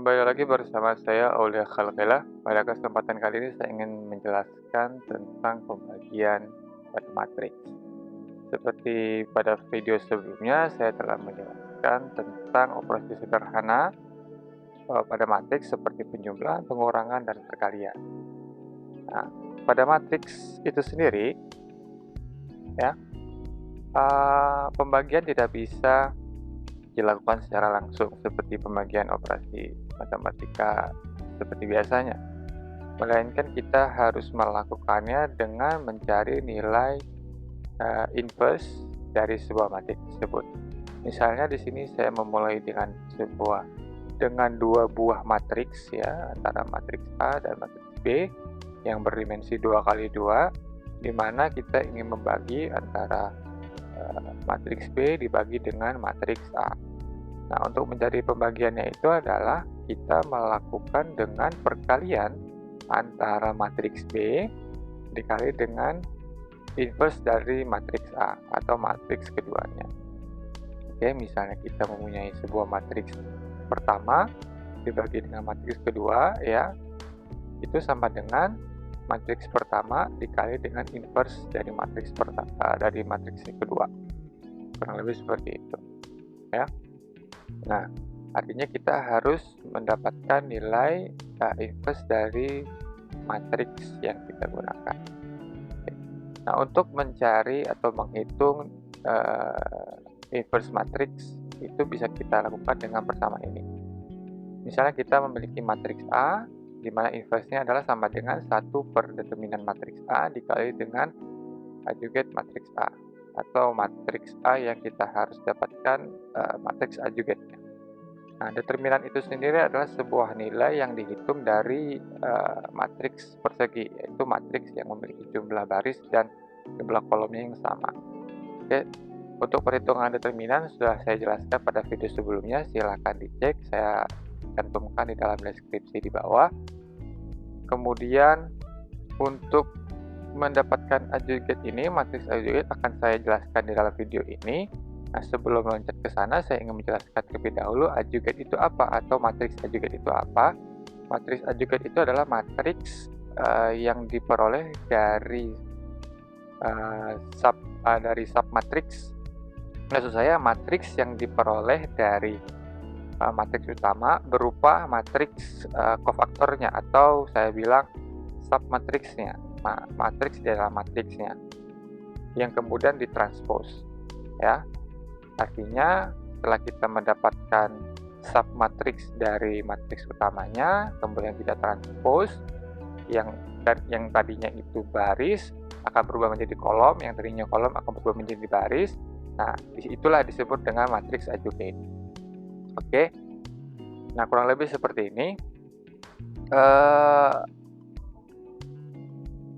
Kembali lagi bersama saya Aulia Khalqilah. Pada kesempatan kali ini saya ingin menjelaskan tentang pembagian pada matriks. Seperti pada video sebelumnya, saya telah menjelaskan tentang operasi sederhana pada matriks seperti penjumlahan, pengurangan, dan perkalian. Nah, pada matriks itu sendiri, ya, pembagian tidak bisa dilakukan secara langsung seperti pembagian operasi matematika seperti biasanya, melainkan kita harus melakukannya dengan mencari nilai inverse dari sebuah matriks tersebut. Misalnya di sini saya memulai dengan dua buah matriks, ya, antara matriks A dan matriks B yang berdimensi 2 kali 2, di mana kita ingin membagi antara matriks B dibagi dengan matriks A. Nah, untuk mencari pembagiannya itu adalah kita melakukan dengan perkalian antara matriks B dikali dengan inverse dari matriks A atau matriks keduanya. Oke, misalnya kita mempunyai sebuah matriks pertama dibagi dengan matriks kedua, ya, itu sama dengan matriks pertama dikali dengan inverse dari matriks kedua. Kurang lebih seperti itu, ya. Nah, artinya kita harus mendapatkan nilai inverse dari matriks yang kita gunakan. Nah, untuk mencari atau menghitung inverse matriks itu bisa kita lakukan dengan persamaan ini. Misalnya kita memiliki matriks A, di mana inverse-nya adalah sama dengan 1 per determinan matriks A dikali dengan adjugate matriks A, atau matriks A yang kita harus dapatkan matriks adjugate-nya. Nah, determinan itu sendiri adalah sebuah nilai yang dihitung dari matriks persegi, yaitu matriks yang memiliki jumlah baris dan jumlah kolomnya yang sama. Oke, untuk perhitungan determinan sudah saya jelaskan pada video sebelumnya, silakan dicek, saya cantumkan di dalam deskripsi di bawah. Kemudian untuk mendapatkan adjugate ini, matriks adjugate akan saya jelaskan di dalam video ini. Nah, sebelum loncat ke sana, saya ingin menjelaskan terlebih dahulu adjugate itu apa atau matriks adjugate itu apa. Matriks adjugate itu adalah matriks yang diperoleh dari submatriks. Maksud saya matriks yang diperoleh dari matriks utama berupa matriks kofaktornya, atau saya bilang submatriksnya, matriks di dalam matriksnya yang kemudian ditranspose, ya. Artinya setelah kita mendapatkan submatriks dari matriks utamanya, kemudian kita transpose, yang tadinya itu baris akan berubah menjadi kolom, yang tadinya kolom akan berubah menjadi baris. Nah, itulah disebut dengan matriks adjugate. Oke, nah kurang lebih seperti ini.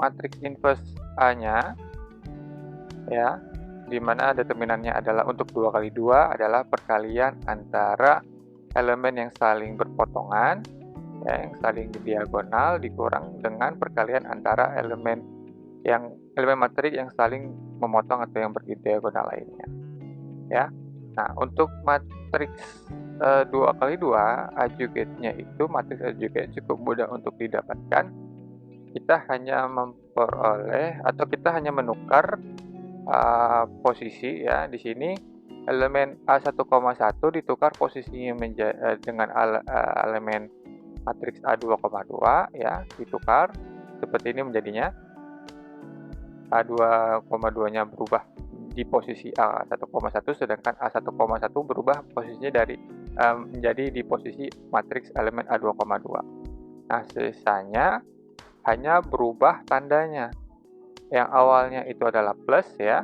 Matriks inverse A-nya, ya, di mana determinannya adalah untuk 2 kali 2 adalah perkalian antara elemen yang saling berpotongan, ya, yang saling diagonal dikurang dengan perkalian antara elemen matriks yang saling memotong atau yang berdiagonal lainnya, ya. Nah, untuk matriks 2 kali 2 adjugate-nya itu, matriks adjugate cukup mudah untuk didapatkan. Kita hanya memperoleh atau kita hanya menukar posisi, ya. Di sini elemen A1,1 ditukar posisinya dengan elemen matriks A2,2, ya, ditukar seperti ini menjadinya. A2,2-nya berubah di posisi A1,1, sedangkan A1,1 berubah posisinya menjadi di posisi matriks elemen A2,2. Nah, sisanya hanya berubah tandanya. Yang awalnya itu adalah plus, ya,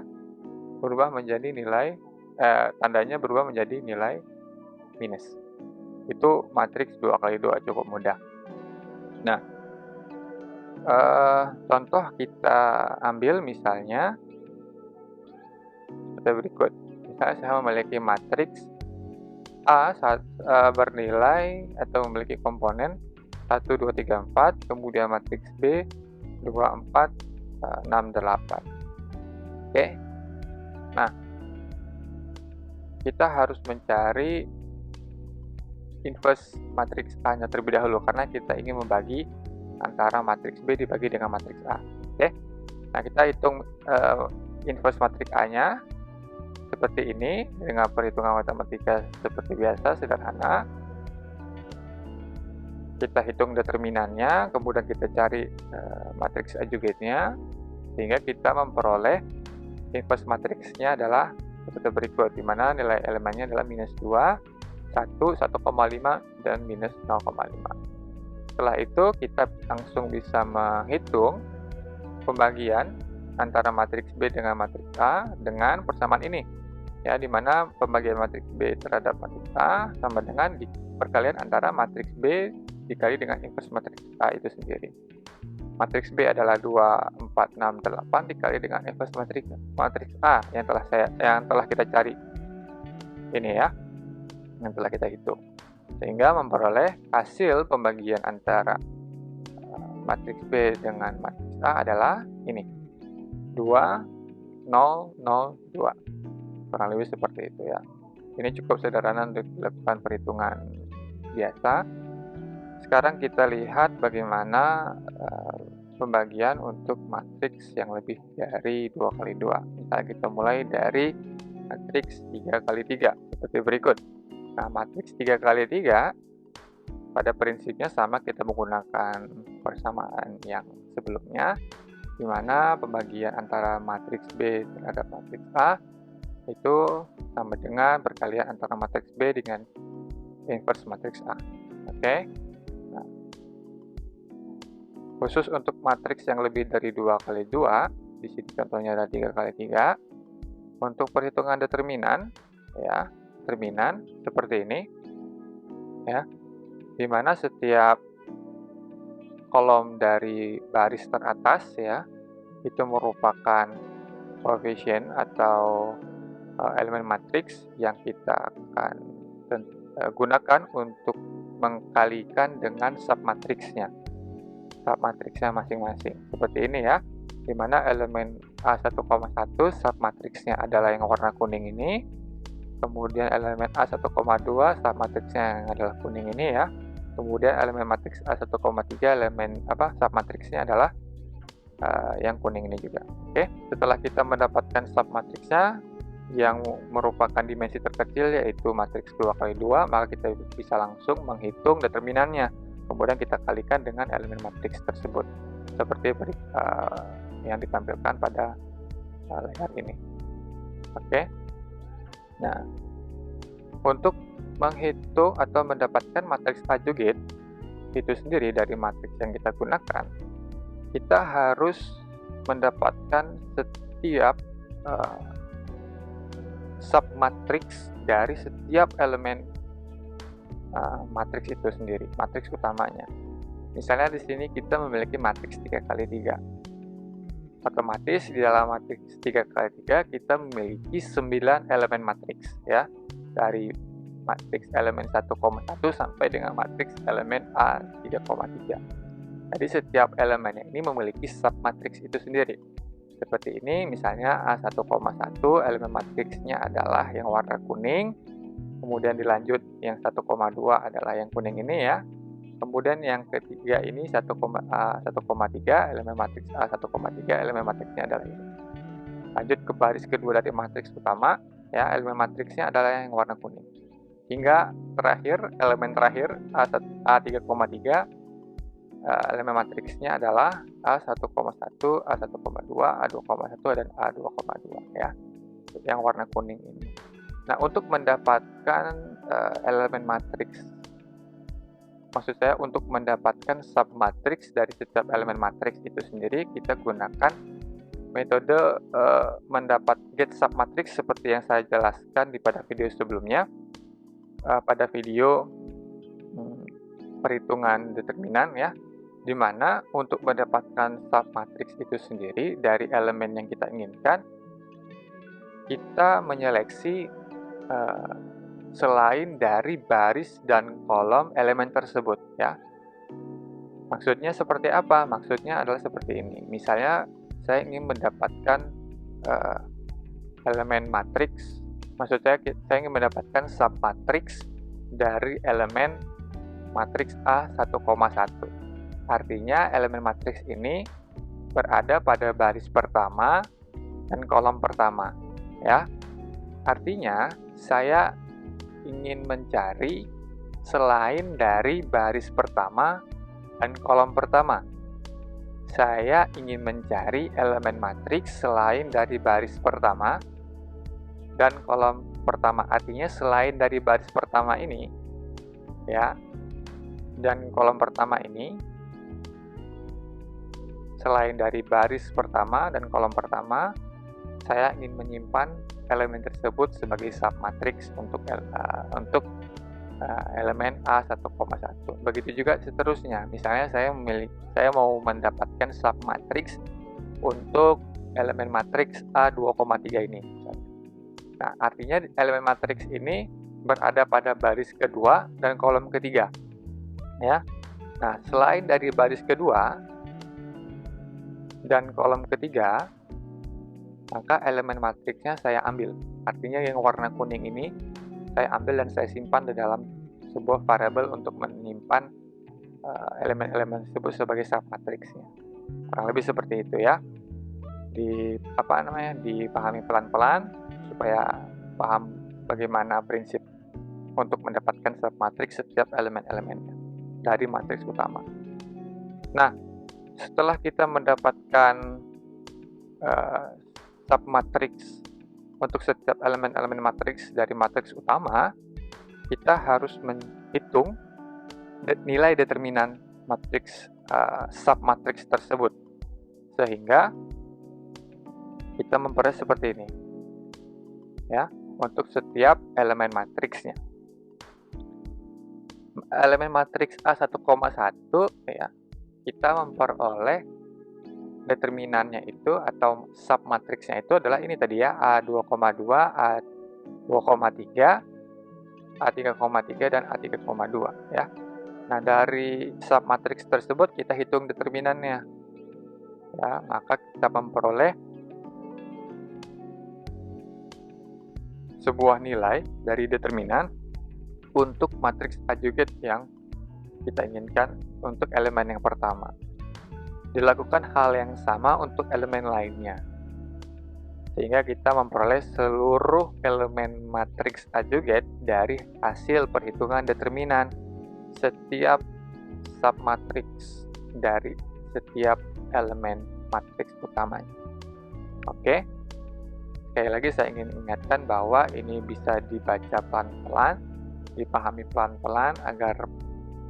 berubah menjadi tandanya berubah menjadi nilai minus. Itu matriks 2 kali 2, cukup mudah. Nah, contoh kita ambil misalnya seperti berikut. Misalnya saya memiliki matriks A bernilai atau memiliki komponen 1, 2, 3, 4, kemudian matriks B 2, 4, 6, 8. Oke. Nah, kita harus mencari inverse matriks A-nya terlebih dahulu, karena kita ingin membagi antara matriks B dibagi dengan matriks A. Oke, nah kita hitung inverse matriks A-nya seperti ini dengan perhitungan matematika seperti biasa, sederhana. Kita hitung determinannya, kemudian kita cari matriks adjugate-nya, sehingga kita memperoleh inverse matriksnya adalah seperti berikut, di mana nilai elemennya adalah minus 2, 1, 1,5, dan minus 0,5. Setelah itu kita langsung bisa menghitung pembagian antara matriks B dengan matriks A dengan persamaan ini, ya, di mana pembagian matriks B terhadap matriks A sama dengan perkalian antara matriks B dikali dengan inverse matriks A itu sendiri. Matriks B adalah 2, 4, 6, 8 dikali dengan inverse matriks A yang telah kita cari. Ini ya, yang telah kita hitung. Sehingga memperoleh hasil pembagian antara matriks B dengan matriks A adalah ini. 2, 0, 0, 2. Kurang lebih seperti itu ya. Ini cukup sederhana untuk dilakukan perhitungan biasa. Sekarang kita lihat bagaimana pembagian untuk matriks yang lebih dari 2x2. Misalnya kita mulai dari matriks 3x3 seperti berikut. Nah, matriks 3x3 pada prinsipnya sama, kita menggunakan persamaan yang sebelumnya, di mana pembagian antara matriks B terhadap matriks A itu sama dengan perkalian antara matriks B dengan inverse matriks A. Oke. Nah, khusus untuk matriks yang lebih dari 2x2, di sini contohnya ada 3x3, untuk perhitungan determinan, ya, determinan seperti ini, ya, di mana setiap kolom dari baris teratas, ya, itu merupakan koefisien atau elemen matriks yang kita akan gunakan untuk mengkalikan dengan submatriksnya masing-masing. Seperti ini ya, di mana elemen A1,1 submatriksnya adalah yang warna kuning ini, kemudian elemen A1,2 submatriksnya yang adalah kuning ini ya, kemudian elemen matriks A1,3 submatriksnya adalah yang kuning ini juga. Oke, setelah kita mendapatkan submatriksnya yang merupakan dimensi terkecil yaitu matriks 2x2, maka kita bisa langsung menghitung determinannya. Kemudian kita kalikan dengan elemen matriks tersebut, seperti yang ditampilkan pada layar ini. Oke. Nah, untuk menghitung atau mendapatkan matriks adjugate itu sendiri dari matriks yang kita gunakan, kita harus mendapatkan setiap submatriks dari setiap elemen matriks itu sendiri, matriks utamanya. Misalnya di sini kita memiliki matriks 3x3. Otomatis di dalam matriks 3x3 kita memiliki 9 elemen matriks ya. Dari matriks elemen 1,1 sampai dengan matriks elemen A3,3. Jadi setiap elemennya ini memiliki submatriks itu sendiri. Seperti ini misalnya A1,1 elemen matriksnya adalah yang warna kuning. Kemudian dilanjut yang 1,2 adalah yang kuning ini ya. Kemudian yang ketiga ini 1,3 elemen matriks A1,3 elemen matriksnya adalah ini. Lanjut ke baris kedua dari matriks utama ya, elemen matriksnya adalah yang warna kuning. Hingga terakhir, elemen terakhir A3,3 elemen matriksnya adalah A1,1, A1,2, A2,1 dan A2,2 ya. Yang warna kuning ini. Nah, untuk mendapatkan elemen matriks, maksud saya untuk mendapatkan submatriks dari setiap elemen matriks itu sendiri, kita gunakan metode mendapat get submatriks seperti yang saya jelaskan pada video sebelumnya, pada video perhitungan determinan ya, di mana untuk mendapatkan submatriks itu sendiri dari elemen yang kita inginkan, kita menyeleksi selain dari baris dan kolom elemen tersebut ya. Maksudnya seperti apa? Maksudnya adalah seperti ini. Misalnya saya ingin mendapatkan elemen matriks, maksud saya ingin mendapatkan submatriks dari elemen matriks A 1,1. Artinya elemen matriks ini berada pada baris pertama dan kolom pertama, ya. Artinya saya ingin mencari selain dari baris pertama dan kolom pertama. Saya ingin mencari elemen matriks selain dari baris pertama dan kolom pertama. Artinya selain dari baris pertama ini, ya, dan kolom pertama ini, selain dari baris pertama dan kolom pertama, saya ingin menyimpan elemen tersebut sebagai submatriks untuk elemen A1,1. Begitu juga seterusnya. Misalnya saya mau mendapatkan submatriks untuk elemen matriks A2,3 ini. Nah, artinya elemen matriks ini berada pada baris kedua dan kolom ketiga, ya. Nah, selain dari baris kedua dan kolom ketiga, maka elemen matriksnya saya ambil. Artinya yang warna kuning ini saya ambil dan saya simpan di dalam sebuah variabel untuk menyimpan elemen-elemen tersebut sebagai submatriksnya. Kurang lebih seperti itu, ya. Dipahami pelan-pelan supaya paham bagaimana prinsip untuk mendapatkan submatriks setiap elemen-elemennya dari matriks utama. Nah, setelah kita mendapatkan submatriks untuk setiap elemen-elemen matriks dari matriks utama, kita harus menghitung nilai determinan matriks submatriks tersebut, sehingga kita memperoleh seperti ini, ya, untuk setiap elemen matriksnya. Elemen matriks A1,1, ya, kita memperoleh determinannya itu atau submatriksnya itu adalah ini tadi, ya, A2,2, A2,3, A3,3 dan A3,2, ya. Nah, dari submatriks tersebut kita hitung determinannya, ya, maka kita memperoleh sebuah nilai dari determinan untuk matriks adjugate yang kita inginkan untuk elemen yang pertama. Dilakukan hal yang sama untuk elemen lainnya, sehingga kita memperoleh seluruh elemen matriks adjugate dari hasil perhitungan determinan setiap submatriks dari setiap elemen matriks utamanya. Oke, sekali lagi saya ingin ingatkan bahwa ini bisa dibaca pelan-pelan, dipahami pelan-pelan agar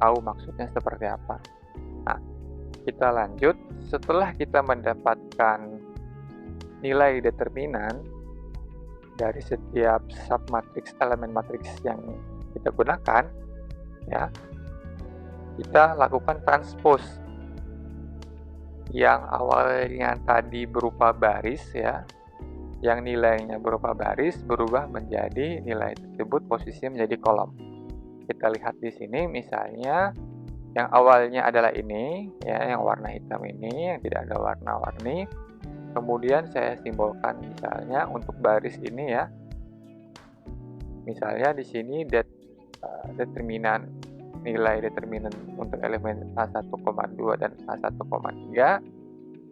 tahu maksudnya seperti apa. Nah, kita lanjut. Setelah kita mendapatkan nilai determinan dari setiap submatriks elemen matriks yang kita gunakan, ya, kita lakukan transpose yang awalnya tadi berupa baris, ya, yang nilainya berupa baris berubah menjadi nilai tersebut posisinya menjadi kolom. Kita lihat di sini misalnya yang awalnya adalah ini, ya, yang warna hitam ini yang tidak ada warna-warni. Kemudian saya simbolkan misalnya untuk baris ini, ya. Misalnya di sini determinan nilai determinan untuk elemen A1,2 dan A1,3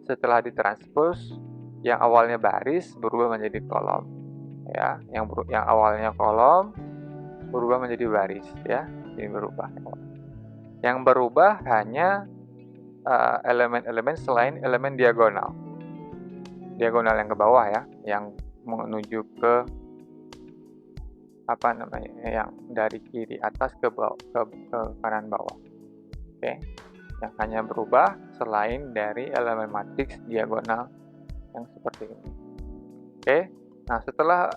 setelah ditranspose yang awalnya baris berubah menjadi kolom, ya. Yang awalnya kolom berubah menjadi baris, ya. Ini berubah. Yang berubah hanya elemen-elemen selain elemen diagonal yang ke bawah, ya, yang menuju ke yang dari kiri atas ke kanan bawah. Oke, yang hanya berubah selain dari elemen matriks diagonal yang seperti ini. Oke, nah setelah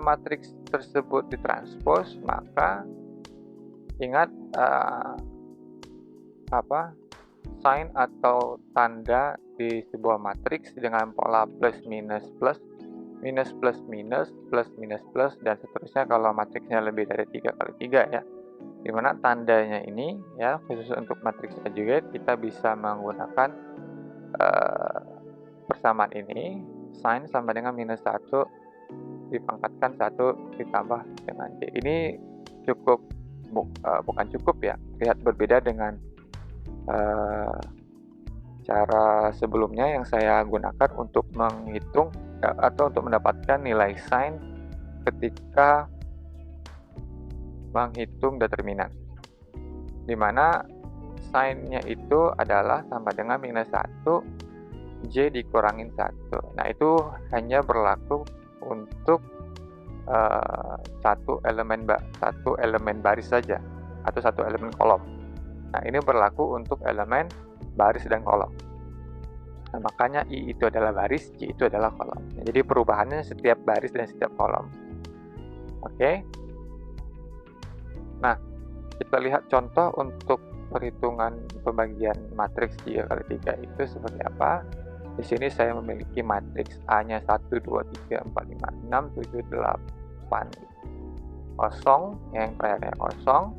matriks tersebut ditranspose, maka ingat sign atau tanda di sebuah matriks dengan pola plus minus plus, minus plus minus, plus minus plus, dan seterusnya kalau matriksnya lebih dari 3x3, ya. Dimana tandanya ini, ya, khusus untuk matriks adjugate kita bisa menggunakan persamaan ini, sin sama dengan minus 1 dipangkatkan 1 ditambah dengan C. Ini cukup bukan cukup ya, terlihat berbeda dengan cara sebelumnya yang saya gunakan untuk menghitung atau untuk mendapatkan nilai sin ketika menghitung determinan, di mana sin-nya itu adalah sama dengan minus 1 J dikurangin 1. Nah, itu hanya berlaku untuk satu elemen baris saja atau satu elemen kolom. Nah, ini berlaku untuk elemen baris dan kolom. Nah, makanya I itu adalah baris, J itu adalah kolom. Nah, jadi perubahannya setiap baris dan setiap kolom. Oke. Nah, kita lihat contoh untuk perhitungan pembagian matriks 3x3 itu seperti apa. Di sini saya memiliki matriks A-nya 1, 2, 3, 4, 5, 6, 7, 8, kosong, yang terakhirnya kosong.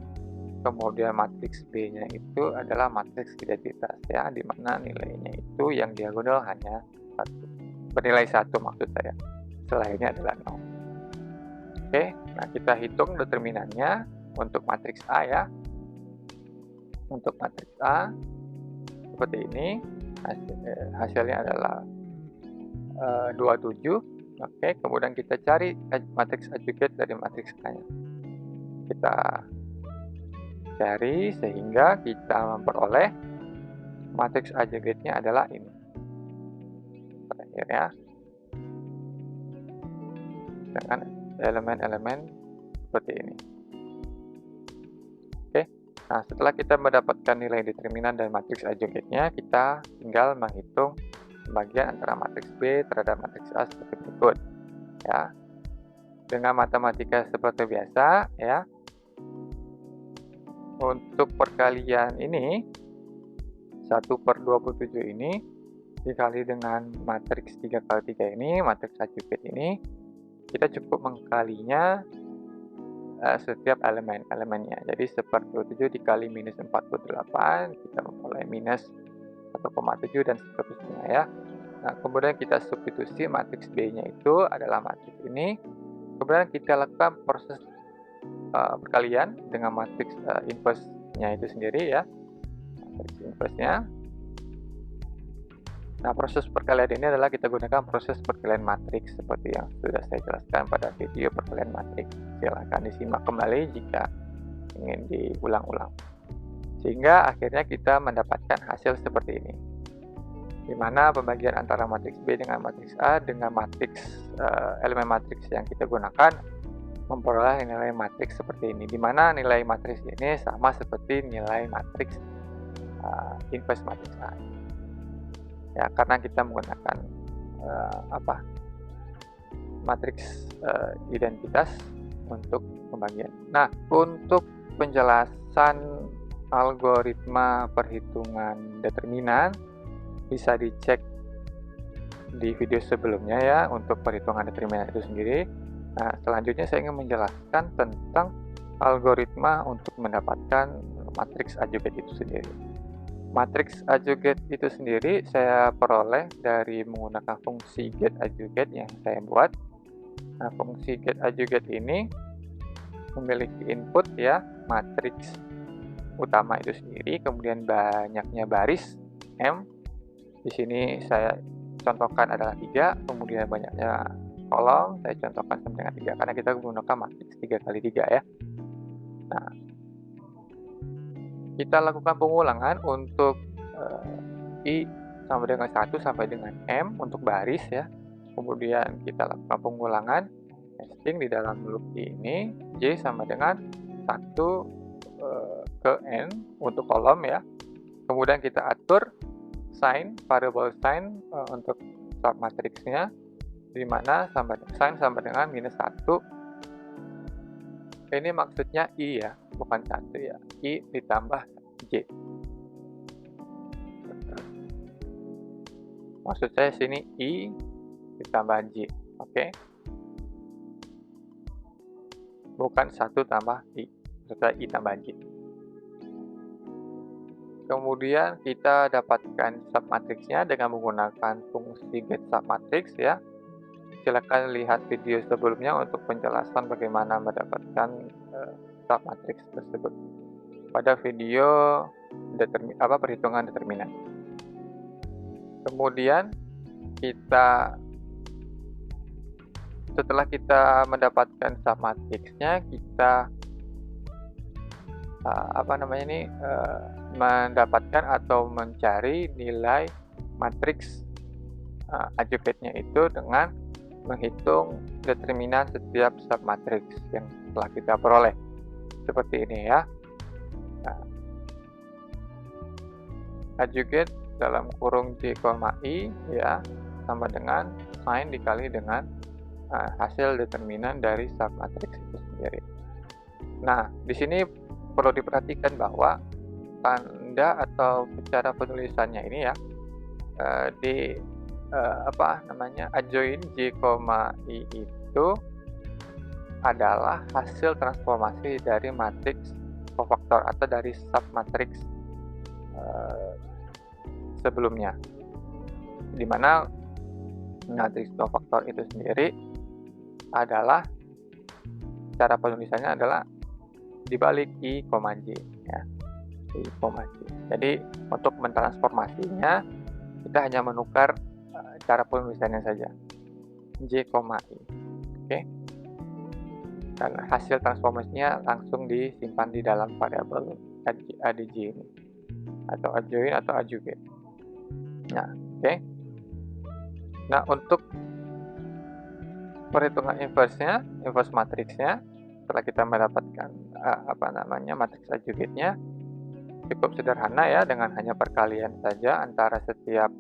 Kemudian matriks B-nya itu adalah matriks identitas ya, di mana nilainya itu yang diagonal hanya 1. Bernilai 1 maksud saya. Selainnya adalah 0. Oke, nah kita hitung determinannya untuk matriks A ya. Untuk matriks A seperti ini, hasilnya adalah 27. Oke, kemudian kita cari matriks adjugate dari matriks A-nya. Kita cari sehingga kita memperoleh matriks adjugate-nya adalah ini. Terakhir ya. Dengan elemen-elemen seperti ini. Oke. Nah, setelah kita mendapatkan nilai determinan dan matriks adjugate-nya, kita tinggal menghitung pembagian antara matriks B terhadap matriks A seperti berikut. Ya. Dengan matematika seperti biasa ya. Untuk perkalian ini 1/27 ini dikali dengan matriks 3x3 ini, matriks adjugate ini, kita cukup mengkalinya setiap elemennya. Jadi 1/27 dikali minus 48, kita memperoleh minus 1,7 dan seterusnya ya. Nah, kemudian kita substitusi matriks B-nya itu adalah matriks ini. Kemudian kita lakukan proses perkalian dengan matriks inverse-nya itu sendiri ya. Matriks inverse-nya. Nah, proses perkalian ini adalah kita gunakan proses perkalian matriks seperti yang sudah saya jelaskan pada video perkalian matriks. Silahkan disimak kembali jika ingin diulang-ulang. Sehingga akhirnya kita mendapatkan hasil seperti ini. Di mana pembagian antara matriks B dengan matriks A dengan matriks elemen matriks yang kita gunakan memperoleh nilai matriks seperti ini. Di mana nilai matriks ini sama seperti nilai matriks inverse matriks A. Ya, karena kita menggunakan matriks identitas untuk pembagian. Nah, untuk penjelasan algoritma perhitungan determinan bisa dicek di video sebelumnya ya untuk perhitungan determinan itu sendiri. Nah, selanjutnya saya ingin menjelaskan tentang algoritma untuk mendapatkan matriks adjugate itu sendiri. Matriks adjugate itu sendiri saya peroleh dari menggunakan fungsi get adjugate yang saya buat. Nah, fungsi get adjugate ini memiliki input ya, matriks utama itu sendiri, kemudian banyaknya baris M. Di sini saya contohkan adalah 3, kemudian banyaknya kolom saya contohkan sama dengan 3 karena kita menggunakan matriks 3x3 ya. Nah, kita lakukan pengulangan untuk I sama dengan 1 sampai dengan M untuk baris ya. Kemudian kita lakukan pengulangan nesting di dalam loop ini, J sama dengan 1 ke N untuk kolom ya. Kemudian kita atur sign, variable sign untuk submatriksnya, di mana sign sama dengan minus 1. Ini maksudnya I ya, bukan 1 ya. I ditambah J. Maksud saya sini I ditambah J. Oke. Bukan 1 tambah I. Maksud saya I tambah J. Kemudian kita dapatkan submatriksnya dengan menggunakan fungsi get submatrix ya. Silakan lihat video sebelumnya untuk penjelasan bagaimana mendapatkan submatriks tersebut pada video perhitungan determinan. Kemudian setelah kita mendapatkan submatriksnya, kita mendapatkan atau mencari nilai matriks adjuvate-nya itu dengan menghitung determinan setiap submatriks yang telah kita peroleh. Seperti ini ya. Nah, adjuvate dalam kurung J, I ya sama dengan sin dikali dengan hasil determinan dari submatriks itu sendiri. Nah, di sini perlu diperhatikan bahwa tanda atau cara penulisannya ini ya adjoin J, I itu adalah hasil transformasi dari matriks kofaktor atau dari submatriks sebelumnya, di mana matriks kofaktor itu sendiri adalah cara penulisannya adalah dibalik I, J ya. I, J. Jadi untuk mentransformasinya kita hanya menukar cara penulisannya saja. J, I. Oke. Dan hasil transformasinya langsung disimpan di dalam variabel adj ini atau adjoin atau adjuvate. Nah, oke. Nah, untuk perhitungan inverse matriksnya, setelah kita mendapatkan matriks adjuvate-nya, cukup sederhana ya, dengan hanya perkalian saja antara setiap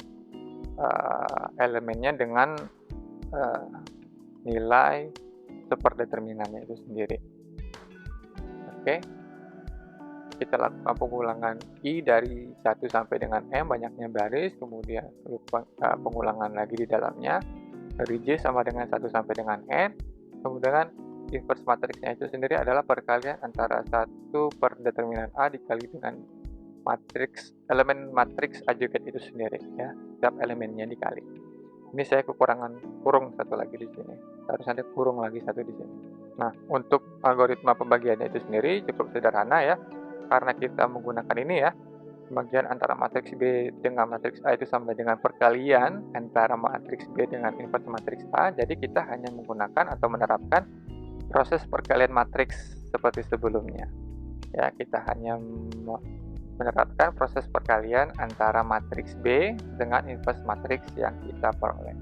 elemennya dengan nilai superdeterminannya itu sendiri. Oke. Kita lakukan pengulangan I dari 1 sampai dengan M, banyaknya baris, kemudian pengulangan lagi di dalamnya dari J sama dengan 1 sampai dengan N, kemudian inverse matriksnya itu sendiri adalah perkalian antara 1 per determinan A dikali dengan elemen matriks adjuvate itu sendiri ya, setiap elemennya dikali. Ini saya kekurangan kurung satu lagi di sini, harus ada kurung lagi satu di sini. Nah, untuk algoritma pembagiannya itu sendiri cukup sederhana ya, karena kita menggunakan ini ya, pembagian antara matriks B dengan matriks A itu sama dengan perkalian antara matriks B dengan inverse matriks A. Jadi kita hanya menggunakan atau menerapkan proses perkalian matriks seperti sebelumnya. Ya, kita hanya menerapkan proses perkalian antara matriks B dengan inverse matriks yang kita peroleh.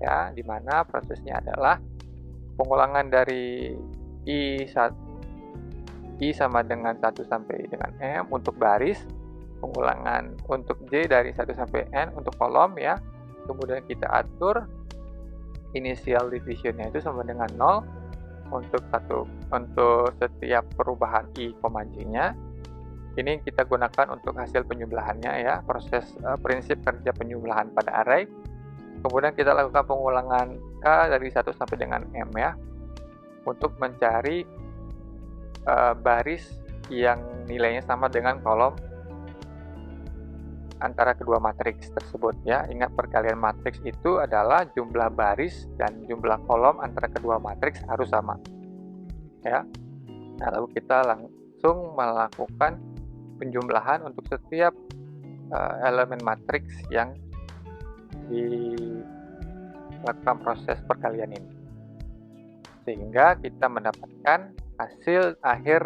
Ya, di mana prosesnya adalah pengulangan dari I sama dengan 1 sampai dengan M untuk baris, pengulangan untuk J dari 1 sampai N untuk kolom ya. Kemudian kita atur initial divisionnya itu sama dengan 0 untuk setiap perubahan I, J-nya. Ini kita gunakan untuk hasil penjumlahannya ya, proses prinsip kerja penjumlahan pada array. Kemudian kita lakukan pengulangan K dari 1 sampai dengan M ya, untuk mencari baris yang nilainya sama dengan kolom antara kedua matriks tersebut ya. Ingat, perkalian matriks itu adalah jumlah baris dan jumlah kolom antara kedua matriks harus sama ya. Nah, lalu kita langsung melakukan penjumlahan untuk setiap elemen matriks yang dilakukan proses perkalian ini, sehingga kita mendapatkan hasil akhir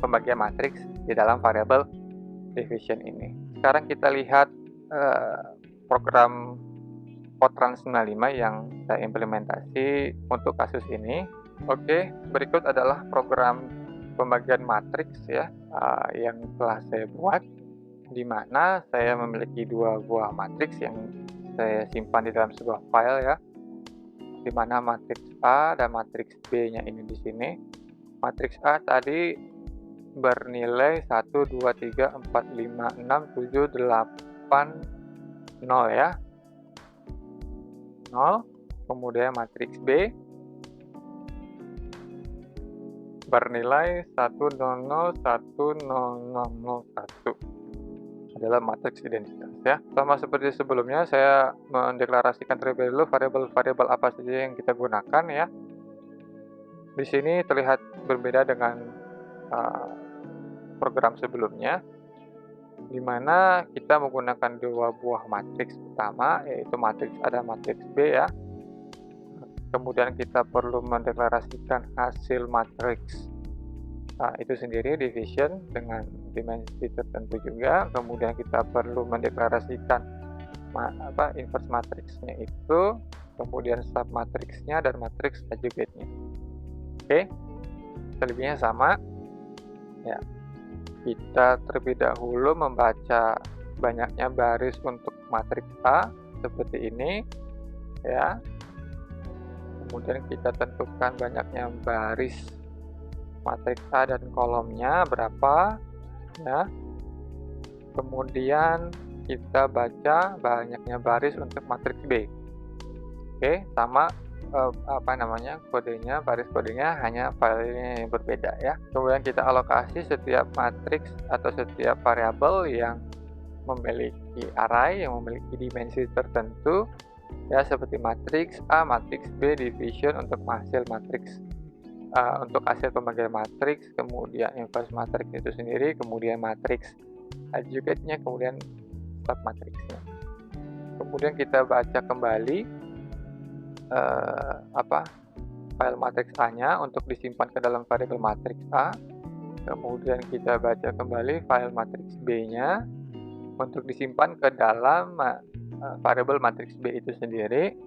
pembagian matriks di dalam variabel division ini. Sekarang kita lihat program Fortran 95 yang saya implementasi untuk kasus ini. Oke, berikut adalah program pembagian matriks ya yang telah saya buat, di mana saya memiliki 2 buah matriks yang saya simpan di dalam sebuah file ya, di mana matriks A dan matriks B-nya ini di sini. Matriks A tadi bernilai 1, 2, 3, 4, 5, 6, 7, 8, 0 ya. 0. Kemudian matriks B bernilai 1, 0, 0, 1, 0, 0, 0, 1. Adalah matriks identitas ya. Sama seperti sebelumnya, saya mendeklarasikan terlebih dahulu variabel-variabel apa saja yang kita gunakan ya. Di sini terlihat berbeda dengan program sebelumnya, di mana kita menggunakan dua buah matriks utama, yaitu matriks A dan matriks B ya. Kemudian kita perlu mendeklarasikan hasil matriks itu sendiri, division dengan dimensi tertentu juga. Kemudian kita perlu mendeklarasikan inverse matriksnya itu, kemudian submatriksnya dan matriks adjugatnya. Oke, selebihnya sama ya. Kita terlebih dahulu membaca banyaknya baris untuk matriks A seperti ini ya. Kemudian kita tentukan banyaknya baris matriks A dan kolomnya berapa ya. Kemudian kita baca banyaknya baris untuk matriks B. Oke, sama kodenya, baris kodenya, hanya filenya yang berbeda ya. Kemudian kita alokasi setiap matriks atau setiap variabel yang memiliki array, yang memiliki dimensi tertentu ya, seperti matriks A, matriks B, division untuk hasil matriks, untuk hasil pembagian matriks, kemudian inverse matriks itu sendiri, kemudian matriks adjugatnya, kemudian submatriksnya. Kemudian kita baca kembali file matriks A-nya untuk disimpan ke dalam variabel matriks A. Kemudian kita baca kembali file matriks B-nya untuk disimpan ke dalam variabel matriks B itu sendiri.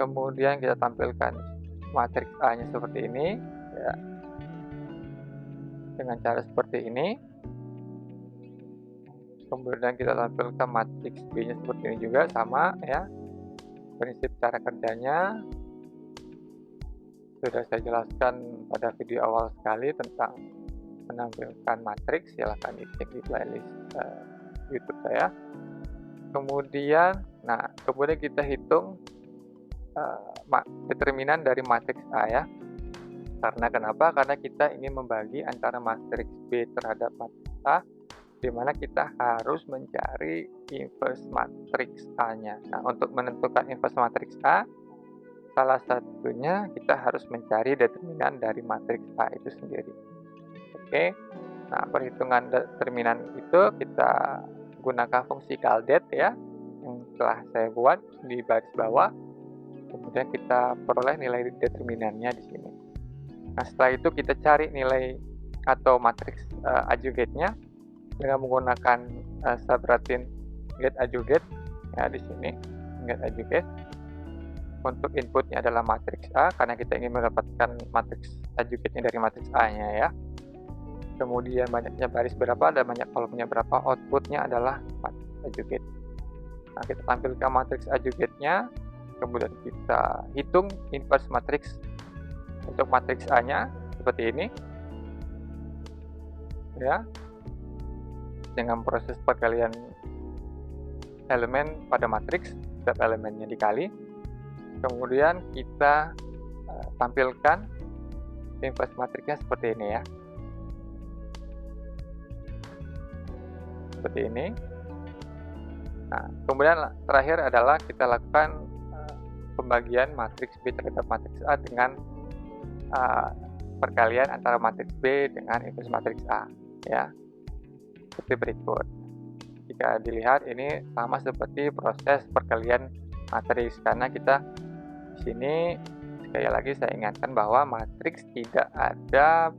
Kemudian kita tampilkan matriks A-nya seperti ini ya, dengan cara seperti ini. Kemudian kita tampilkan matriks B-nya seperti ini juga, sama ya. Prinsip cara kerjanya sudah saya jelaskan pada video awal sekali tentang menampilkan matriks. Silahkan dicek di playlist YouTube saya. Kemudian kita hitung determinan dari matriks A ya. Karena kenapa? Karena kita ingin membagi antara matriks B terhadap matriks A, di mana kita harus mencari inverse matriks A-nya. Nah, untuk menentukan inverse matriks A, salah satunya kita harus mencari determinan dari matriks A itu sendiri. Oke, nah perhitungan determinan itu kita gunakan fungsi caldet ya, yang telah saya buat di baris bawah. Kemudian kita peroleh nilai determinannya di sini. Nah, setelah itu kita cari nilai atau matriks adjugatnya dengan menggunakan subroutine get adjugate ya, di sini get adjugate. Untuk inputnya adalah matriks A karena kita ingin mendapatkan matriks adjugatnya dari matriks A-nya ya. Kemudian banyaknya baris berapa dan banyak kolomnya berapa, outputnya adalah matriks adjugate. Nah, kita tampilkan matriks adjugatenya, kemudian kita hitung inverse matriks untuk matriks A-nya seperti ini ya, dengan proses perkalian elemen pada matriks, setiap elemennya dikali. Kemudian kita tampilkan inverse matriksnya seperti ini ya, seperti ini. Nah, kemudian terakhir adalah kita lakukan pembagian matriks B terhadap matriks A dengan perkalian antara matriks B dengan inverse matriks A ya, seperti berikut. Jika dilihat ini sama seperti proses perkalian matriks, karena kita di sini sekali lagi saya ingatkan bahwa matriks tidak ada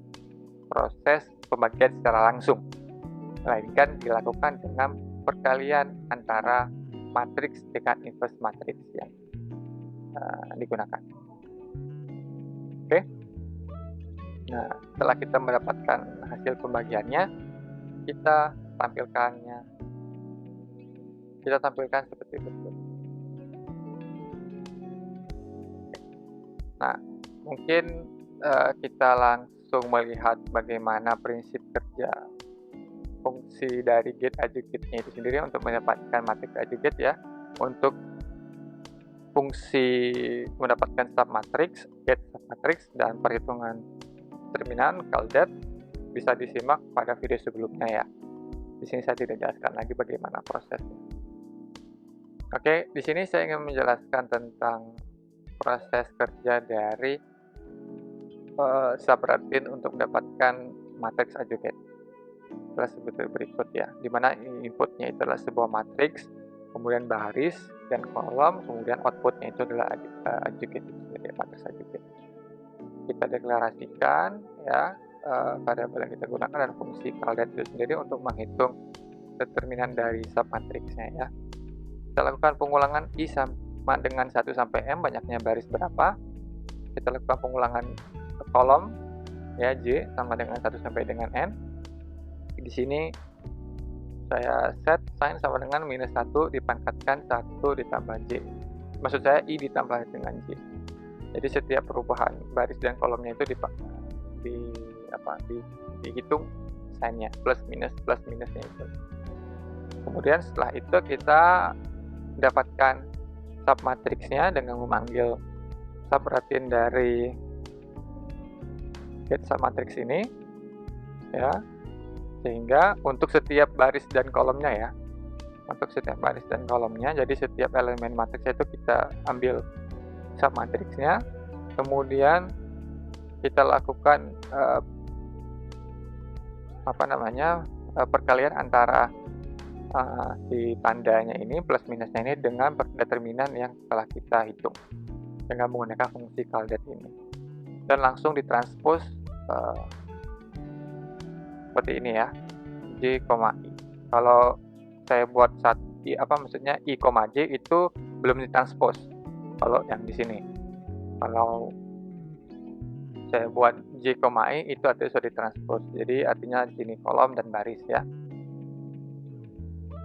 proses pembagian secara langsung, melainkan dilakukan dengan perkalian antara matriks dengan inverse matriks yang digunakan. Oke. Nah, setelah kita mendapatkan hasil pembagiannya, kita tampilkan seperti berikut. Nah, mungkin kita langsung melihat bagaimana prinsip kerja fungsi dari get adjugate-nya itu sendiri untuk mendapatkan matriks adjugate ya. Untuk fungsi mendapatkan submatriks, get submatriks, dan perhitungan determinan caldet bisa disimak pada video sebelumnya ya. Di sini saya tidak jelaskan lagi bagaimana prosesnya. Oke, di sini saya ingin menjelaskan tentang proses kerja dari subratin untuk mendapatkan matriks aljabar adalah seperti berikut ya, di mana inputnya itu adalah sebuah matriks, kemudian baris dan kolom, kemudian outputnya itu adalah aljabar itu sendiri, matriks aljabar. Kita deklarasikan ya variabel yang kita gunakan dan fungsi caldat itu sendiri untuk menghitung determinan dari submatriksnya ya. Kita lakukan pengulangan I sama dengan 1 sampai M, banyaknya baris berapa. Kita lakukan pengulangan kolom ya, J sama dengan 1 sampai dengan N. Di sini saya set sign sama dengan -1 dipangkatkan 1 ditambah J. Maksud saya I ditambah dengan J. Jadi setiap perubahan baris dan kolomnya itu dihitung sign-nya, plus minusnya itu. Kemudian setelah itu kita dapatkan submatriksnya dengan memanggil subratin dari get submatriks ini ya, sehingga untuk setiap baris dan kolomnya ya, jadi setiap elemen matriksnya itu kita ambil submatriksnya, kemudian kita lakukan perkalian antara si tandanya ini plus minusnya ini dengan determinan yang telah kita hitung dengan menggunakan fungsi caldat ini, dan langsung ditranspos seperti ini ya, J, I. Kalau saya buat I, I, J itu belum ditranspos. Kalau yang di sini, kalau saya buat J, I itu artinya sudah ditranspos. Jadi artinya di sini kolom dan baris ya.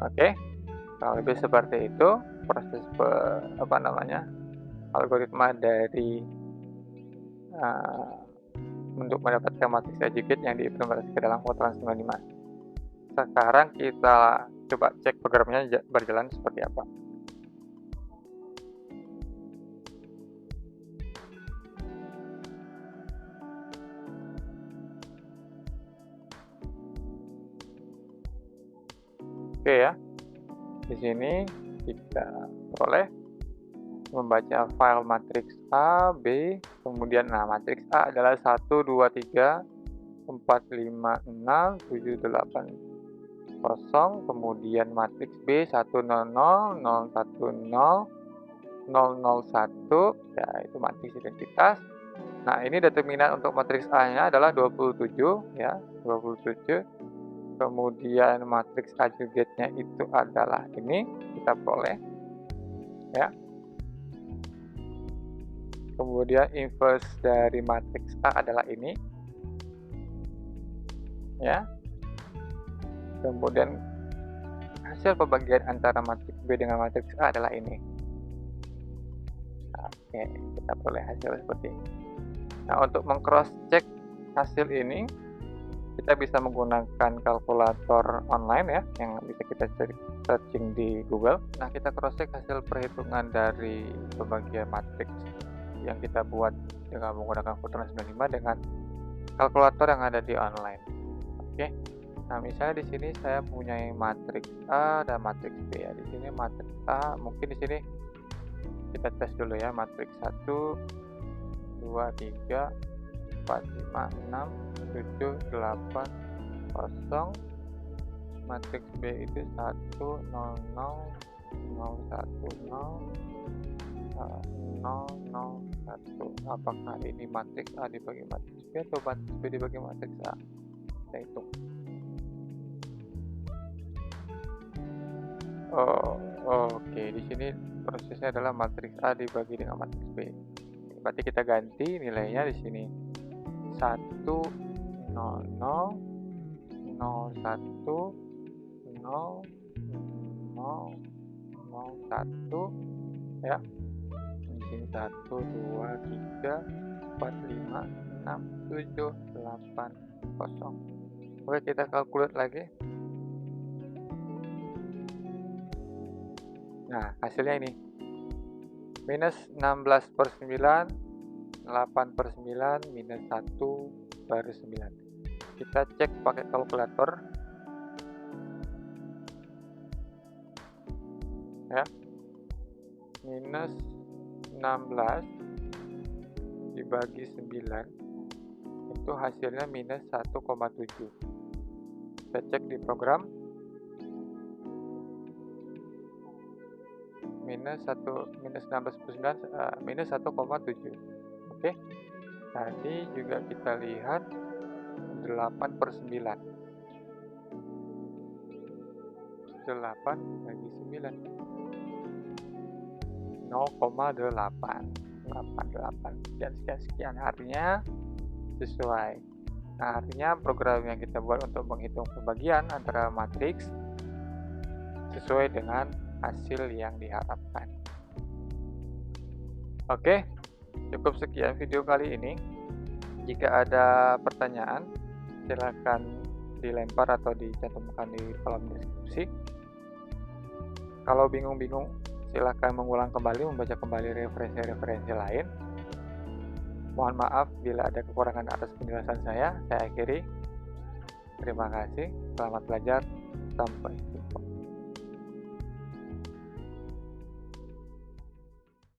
Oke, kalau lebih seperti itu proses algoritma dari untuk mendapatkan matriks aljabar yang diimplementasikan dalam Fortran 95. Sekarang kita coba cek programnya berjalan seperti apa. Oke ya, di sini kita peroleh membaca file matriks A, B, kemudian matriks A adalah 1, 2, 3, 4, 5, 6, 7, 8, 0, kemudian matriks B 1, 0, 0, 0, 1, 0, 0, 0, 1, ya itu matriks identitas. Nah ini determinan untuk matriks A-nya adalah 27 ya, 27. Kemudian matriks aljabarnya itu adalah ini, kita peroleh ya. Kemudian inverse dari matriks A adalah ini ya. Kemudian hasil pembagian antara matriks B dengan matriks A adalah ini. Oke, kita peroleh hasil seperti ini. Nah untuk meng-cross check hasil ini, kita bisa menggunakan kalkulator online ya, yang bisa kita searching di Google. Nah, kita cross-check hasil perhitungan dari pembagian matriks yang kita buat dengan menggunakan Fortran 95 dengan kalkulator yang ada di online. Oke. Nah, misalnya di sini saya punya matriks A dan matriks B ya. Di sini matriks A, mungkin di sini kita tes dulu ya, matriks 1, 2, 3, 4, 5, 6, 7, 8, 0. Matriks B itu 1, 0, 0, 0, 1, 0, 0, 0, 1. Apakah ini matriks A dibagi matriks B atau matriks B dibagi matriks A? Kita hitung. Oke, di sini prosesnya adalah matriks A dibagi dengan matriks B. Berarti kita ganti nilainya di sini. 1, 0, 0, 0, 1, 0, 0, 1 ya. Di sini 1, 2, 3, 4, 5, 6, 7, 8, 0. Oke, kita calculate lagi. Nah, hasilnya ini. Minus 16/9, 8/9, minus 1/9. Kita cek pakai kalkulator. Ya. Minus 16 dibagi 9 itu hasilnya minus 1,7. Kita cek di program, minus 16,9 minus 1,7. Oke, tadi juga kita lihat 8/9. 8 bagi 9, 0,8. 88 sekian, artinya sesuai. Nah, artinya program yang kita buat untuk menghitung pembagian antara matriks sesuai dengan hasil yang diharapkan. Oke, cukup sekian video kali ini. Jika ada pertanyaan, silakan dilempar atau dicantumkan di kolom deskripsi. Kalau bingung-bingung, silakan mengulang kembali, membaca kembali referensi-referensi lain. Mohon maaf bila ada kekurangan atas penjelasan saya akhiri. Terima kasih, selamat belajar, sampai jumpa.